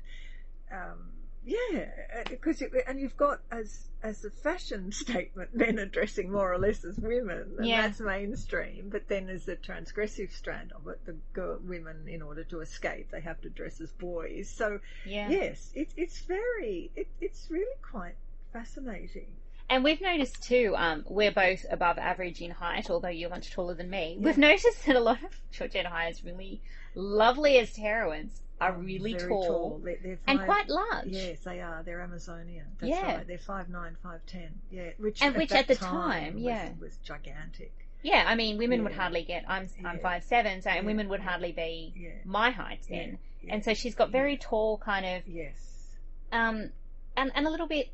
because and you've got as a fashion statement, men are dressing more or less as women, and that's mainstream. But then there's the transgressive strand of it. The women, in order to escape, they have to dress as boys. So yes, it's really quite fascinating. And we've noticed too, we're both above average in height, although you're much taller than me. We've noticed that a lot of Georgette Heyer's really loveliest heroines are really tall. They're and quite large. Yes, they are. They're Amazonian. That's right. They're 5'9", 5'10". Yeah, which at the time was gigantic. Yeah, I mean, women would hardly get. I'm 5'7", so and women would hardly be my height then. And so she's got very tall, kind of. Yes. And a little bit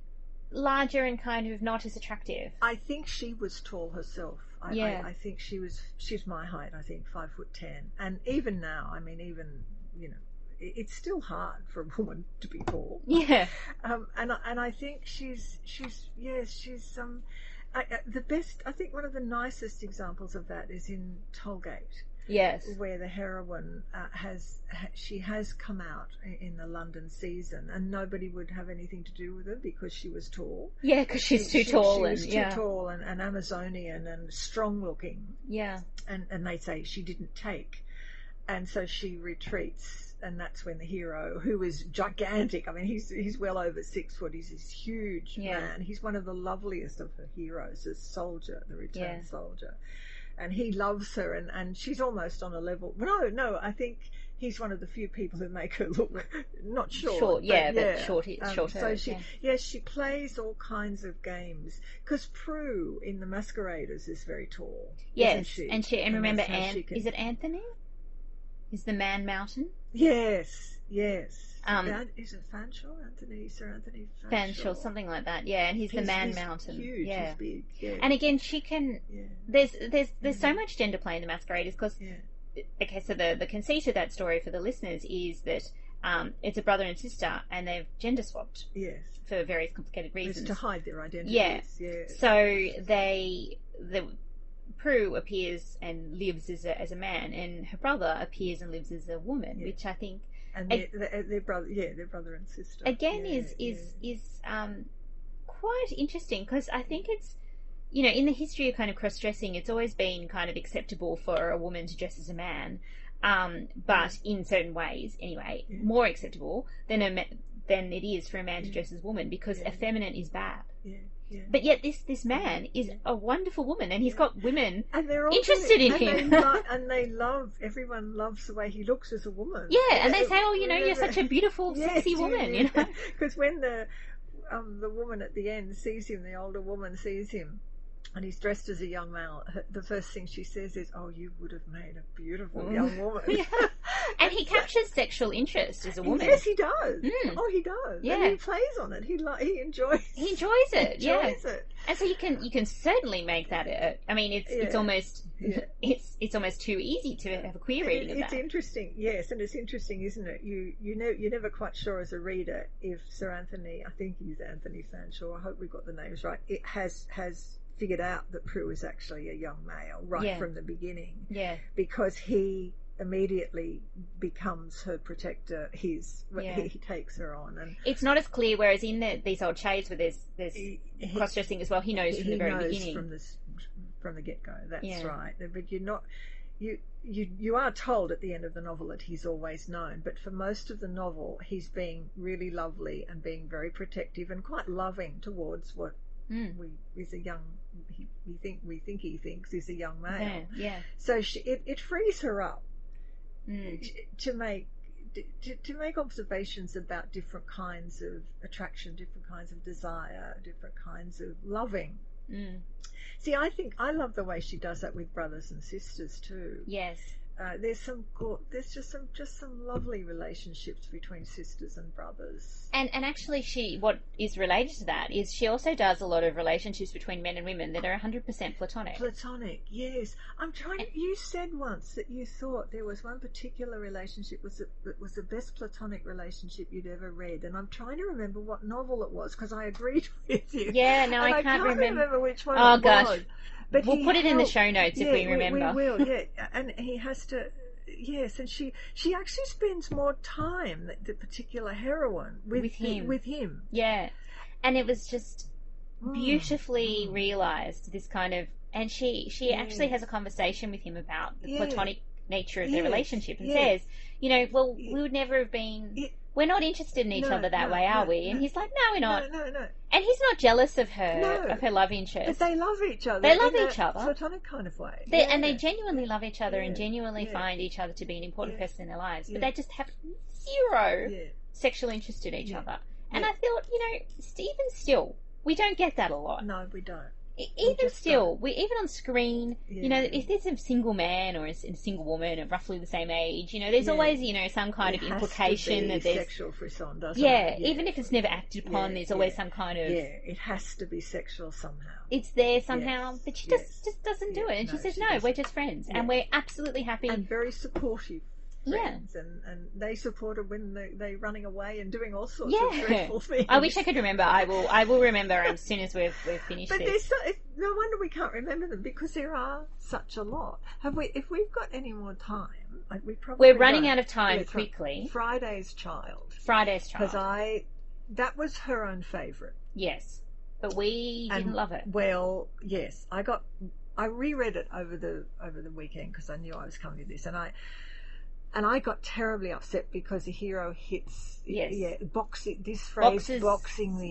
larger and kind of not as attractive. I think she was tall herself. I think she's my height. I think 5'10", and even now, I mean, even it's still hard for a woman to be tall. Yeah. And I think she's the best. I think one of the nicest examples of that is in Tollgate. Yes. Where the heroine has come out in the London season, and nobody would have anything to do with her because she was tall. Yeah, because she's too tall. She was too tall and Amazonian and strong looking. Yeah. And they say she didn't take. And so she retreats, and that's when the hero, who is gigantic, I mean, he's well over 6 foot, he's this huge man. He's one of the loveliest of her heroes, the soldier, the returned soldier. And he loves her, and she's almost on a level. No, I think he's one of the few people who make her look not short. Short. So she plays all kinds of games, because Prue in The Masqueraders is very tall. Yes, isn't she? and remember, is it Anthony? Is the Man Mountain? Yes. Is it Fanshawe? Sir Anthony Fanshawe, something like that. Yeah, and he's the Man Mountain. Huge. He's big. Yeah. And again, she can. Yeah. There's so much gender play in The Masqueraders, because okay, so the conceit of that story for the listeners is that it's a brother and sister, and they've gender swapped. Yes. For various complicated reasons. It's to hide their identities. Yeah. So Prue appears and lives as a man, and her brother appears and lives as a woman, which I think. And their brother, their brother and sister. Again, is quite interesting, because I think it's, in the history of kind of cross-dressing, it's always been kind of acceptable for a woman to dress as a man, but in certain ways, anyway, more acceptable than it is for a man to dress as a woman, because effeminate is bad. Yeah. Yeah. But yet this man is a wonderful woman, and he's got women and they're all interested in him. Everyone loves the way he looks as a woman. Yeah, and they say, oh, you're such a beautiful, sexy woman. Because when the woman at the end sees him, the older woman sees him, and he's dressed as a young male, the first thing she says is, oh, you would have made a beautiful young woman. And he captures sexual interest as a woman. Yes, he does. Oh, he does. Yeah. And he plays on it. He enjoys it. It. And so you can certainly make that I mean, it's almost it's almost too easy to have a queer reading of that. It's interesting, yes, and it's interesting, isn't it? You're never quite sure as a reader if Sir Anthony, I think he's Anthony Fanshawe, I hope we got the names right, it has figured out that Prue is actually a young male from the beginning. Yeah. Because he immediately becomes her protector. He takes her on, and it's not as clear. Whereas in these old shades where there's cross-dressing as well, he knows from the very beginning, from the get-go. That's right. But you're not. You are told at the end of the novel that he's always known, but for most of the novel, he's being really lovely and being very protective and quite loving towards what. Is a young. We think he thinks is a young male. Yeah. So it frees her up to to make observations about different kinds of attraction, different kinds of desire, different kinds of loving. See, I think I love the way she does that with brothers and sisters too. Yes. There's just some lovely relationships between sisters and brothers. And actually, what is related to that is she also does a lot of relationships between men and women that are 100% platonic. Platonic, yes. You said once that you thought there was one particular relationship that was the best platonic relationship you'd ever read, and I'm trying to remember what novel it was because I agreed with you. Yeah, no, and I can't remember which one. Oh it gosh. was. But we'll put it in the show notes if we remember. We will, yeah. And he has to, yes. And she actually spends more time, the particular heroine, with him. Yeah. And it was just beautifully realised, this kind of... And she actually has a conversation with him about the platonic nature of their relationship and says, we would never have been... we're not interested in each other that way, are we? And he's like, no, we're not. No. And he's not jealous of her love interest. But they love each other. They love each other. Platonic kind of way. And they genuinely love each other and genuinely find each other to be an important person in their lives. But they just have zero sexual interest in each other. And I thought, even still, we don't get that a lot. No, we don't. Even still, even on screen, if there's a single man or a single woman of roughly the same age, there's always, some kind of implication that there's sexual frisson, doesn't it? Yeah, even if it's never acted upon, there's always some kind of it has to be sexual somehow. It's there somehow, but she just doesn't do it, and she says, "No, we're just friends, and we're absolutely happy and very supportive." Friends, and they support her when they're running away and doing all sorts of dreadful things. I wish I could remember. I will remember as soon as we've finished but this. No wonder we can't remember them because there are such a lot. If we've got any more time, we're running out of time quickly. Friday's Child. Because that was her own favourite. Yes, but we didn't love it. Well, yes, I reread it over the weekend because I knew I was coming to this, and I got terribly upset because the hero hits boxing the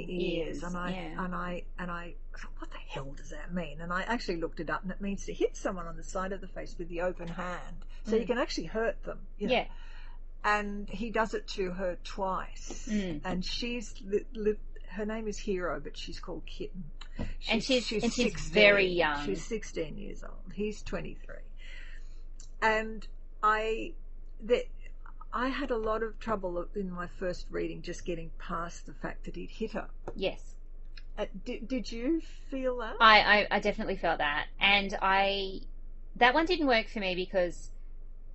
ears. And I thought, what the hell does that mean? And I actually looked it up, and it means to hit someone on the side of the face with the open hand, so you can actually hurt them. Yeah. And he does it to her twice, and her name is Hero, but she's called Kitten. She's very young. She's 16 years old. He's 23, and I had a lot of trouble in my first reading just getting past the fact that he'd hit her. Yes. Did you feel that? I definitely felt that. And that one didn't work for me because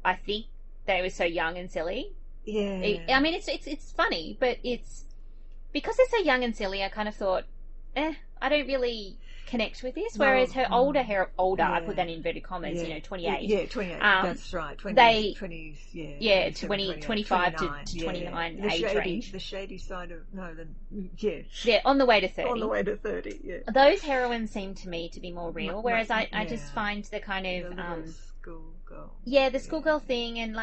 I think they were so young and silly. Yeah. I mean, it's funny, but it's... Because they're so young and silly, I kind of thought, I don't really connect with this. Whereas her older, I put that in inverted commas, 28. Yeah, 28. That's right. 25 to 29 age range. The shady side of Yeah, on the way to 30. On the way to 30. Yeah. Those heroines seem to me to be more real, whereas I just find the kind of schoolgirl. Yeah, the schoolgirl thing, and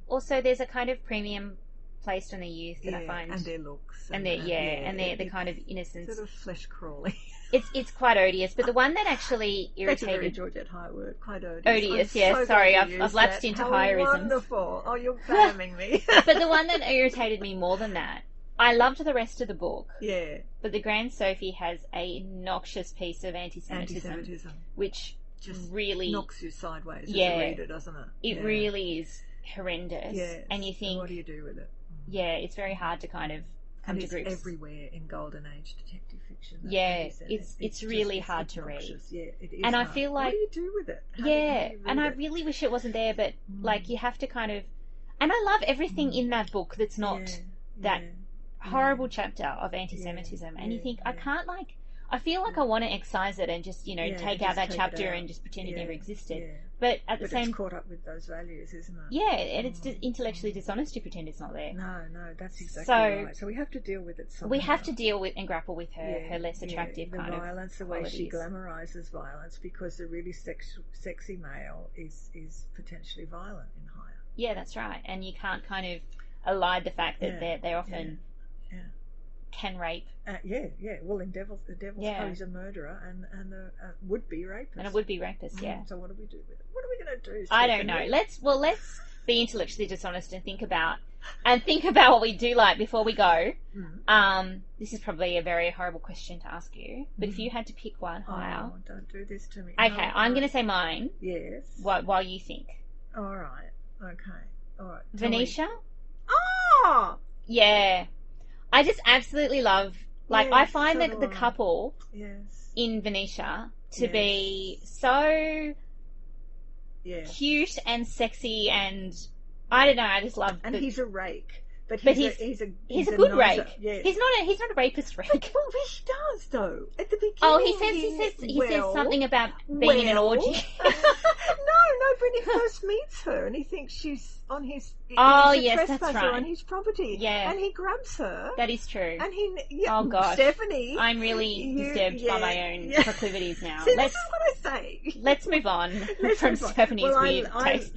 also there's a kind of premium placed on the youth that I find, and their looks, and their the kind of innocence, sort of flesh crawling. It's quite odious, but the one that actually irritated... That's a very Georgette Heyer word, quite odious. Odious, yes. So sorry, I've lapsed into Heyerisms. Wonderful. Oh, you're damning me. But the one that irritated me more than that, I loved the rest of the book. Yeah. But the Grand Sophie has a noxious piece of anti-Semitism. Which just really... knocks you sideways as a reader, doesn't it? It really is horrendous. Yes. And you think... And what do you do with it? Yeah, it's very hard to kind of come to grips. It's everywhere in Golden Age detective fiction. Yeah, it's really hard to read. Yeah, it is. And hard. I feel like... What do you do with it? I really wish it wasn't there, but you have to kind of... And I love everything in that book that's not that horrible chapter of anti-Semitism. And you think, I can't I feel like I want to excise it and just, take out that chapter and just pretend it never existed. Yeah. But at the same... it's caught up with those values, isn't it? Yeah, and it's intellectually dishonest to pretend it's not there. No, that's exactly right. So we have to deal with it somehow. We have to deal with and grapple with her less attractive kind of violence, the way she glamorizes violence, because the really sexy male is potentially violent in Heyer. Yeah, that's right. And you can't kind of elide the fact that they often can rape. Well, in the Devil's Code, he's a murderer and a would-be rapist. And a would-be rapist, So what do we do with it? What are we going to do, Stephanie? I don't know. Let's be intellectually dishonest and think about and think about what we do like before we go. Mm. This is probably a very horrible question to ask you, but if you had to pick one higher... Oh, don't do this to me. Okay, No, I'm going to say mine. Yes. While you think. All right. Okay. All right. Venetia? Oh! Yeah. I just absolutely love... Like, I Yes, find so that do the I. couple Yes. in Venetia to Yes. be so Yes. cute and sexy, and I don't know, I just love... And he's a rake. But But he's he's a good noser. rake. Yes. He's not a rapist rake. Well, he does though. At the beginning. Oh, he says something about being in an orgy. no, when he first meets her and he thinks she's on his Oh, he's a yes, that's trespasser right. on his property. Yeah. And he grabs her. That is true. And he Oh, gosh. Stephanie, I'm really disturbed by my own proclivities now. See, this is what I say. Let's move on Let's from move on. Stephanie's Well, weird taste.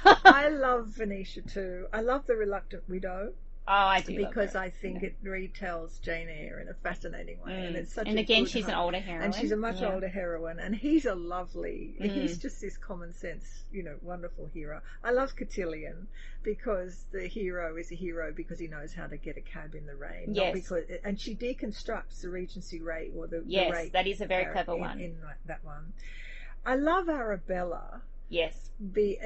I love Venetia too. I love The Reluctant Widow. Oh, I do Because love her. I think it retells Jane Eyre in a fascinating way, and it's such. And a again, good she's an older heroine, and she's a much older heroine, and he's a lovely. He's just this common sense, wonderful hero. I love Cotillion because the hero is a hero because he knows how to get a cab in the rain. Yes. Not because, and she deconstructs the Regency rake or the Yes, rake. that is a very clever one. In that one, I love Arabella. Yes.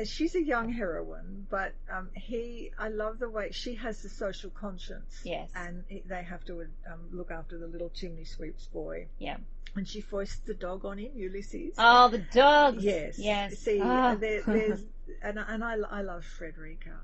She's a young heroine, but I love the way she has the social conscience. Yes. And they have to look after the little chimney sweeps boy. Yeah. And she foists the dog on him, Ulysses. Oh, the dogs. Yes. Yes. See, there's and I love Frederica.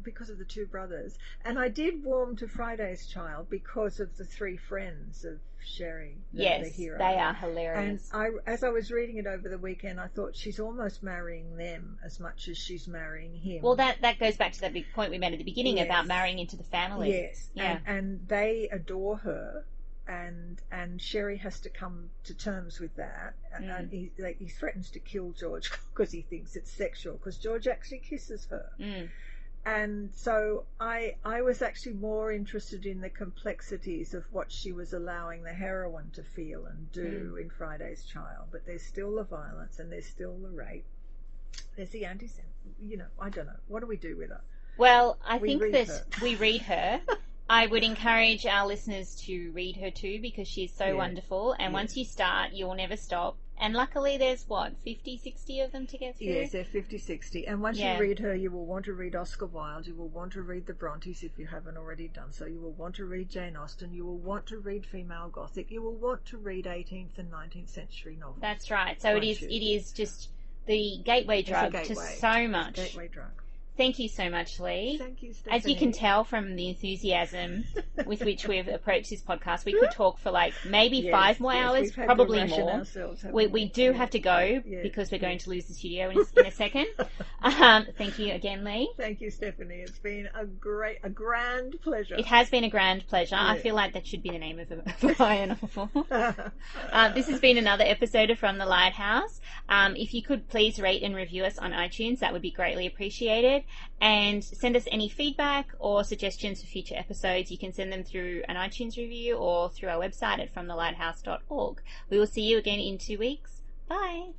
Because of the two brothers, and I did warm to Friday's Child because of the three friends of Sherry, the hero. They are hilarious. And as I was reading it over the weekend, I thought she's almost marrying them as much as she's marrying him. Well, that goes back to that big point we made at the beginning about marrying into the family. Yes, yeah. And they adore her. And Sherry has to come to terms with that, and he threatens to kill George because he thinks it's sexual, because George actually kisses her. And so I was actually more interested in the complexities of what she was allowing the heroine to feel and do in Friday's Child. But there's still the violence, and there's still the rape. There's the anti-Semitism. I don't know. What do we do with her? Well, I think that we read her. I would encourage our listeners to read her too, because she's so wonderful. And once you start, you will never stop. And luckily there's, 50, 60 of them to get through? Yes, there are 50, 60. And once you read her, you will want to read Oscar Wilde. You will want to read the Brontes if you haven't already done so. You will want to read Jane Austen. You will want to read female Gothic. You will want to read 18th and 19th century novels. That's right. So it is just the gateway drug to so much. Gateway drug. Thank you so much, Lee. Thank you, Stephanie. As you can tell from the enthusiasm with which we've approached this podcast, we could talk for maybe 5 more hours, probably more. We do have to go because we're going to lose the studio in a second. Thank you again, Lee. Thank you, Stephanie. It's been a grand pleasure. It has been a grand pleasure. I feel like that should be the name of a novel. This has been another episode of From the Lighthouse. If you could please rate and review us on iTunes, that would be greatly appreciated. And send us any feedback or suggestions for future episodes. You can send them through an iTunes review or through our website at fromthelighthouse.org. We will see you again in 2 weeks. Bye.